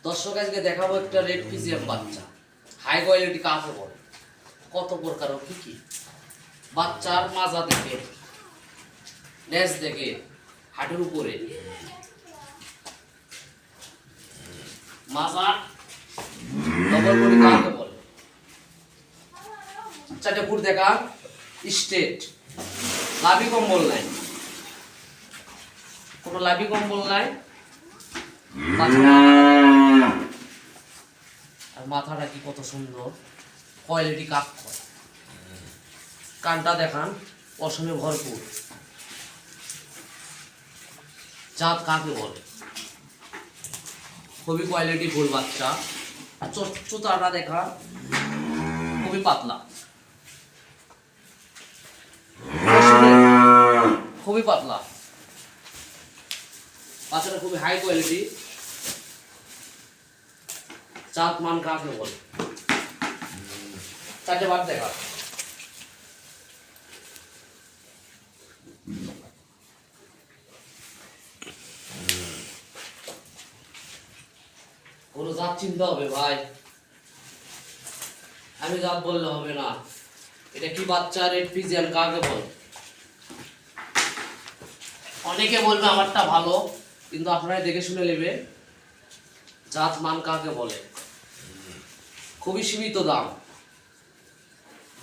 দর্শক আজকে দেখাবো একটা রেড ফিজিয়াম বাচ্চা। হাই কোয়ালিটি কাকে বলে, কত প্রকার ও কি কি। বাচ্চার মাজা দেখে, লেজ দেখে, হাঁটুর উপরে মাজা ডবল বডি কাকে বলে। চারটে ফুট দেখা স্ট্রেট, লাভি কম্বল নাই, কোনো লাভি কম্বল নাই। আর মাথাটা কি কত সুন্দর, কোয়ালিটি কাক করে। কানটা দেখান, পশমে ভরপুর। জাত কাকে বলে, খুবই কোয়ালিটি ফুল বাচ্চা। আর চোতাটা দেখা খুবই পাতলা, খুবই পাতলা। বাচ্চাটা খুবই হাই কোয়ালিটি। জাত মান কাকে বলে, চারটে বার দেখা। কোনো জাত চিনতে হবে ভাই, আমি জাত বললে হবে না। এটা কি বাচ্চা, রেড ফিজিয়ান কাকে বলে। অনেকে বলবে আমারটা ভালো, কিন্তু আপনারা দেখে শুনে নেবে জাত মান কাকে বলে। খুবই সীমিত দাম,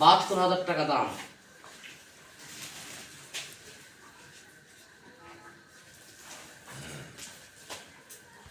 ৭২,০০০ টাকা দাম।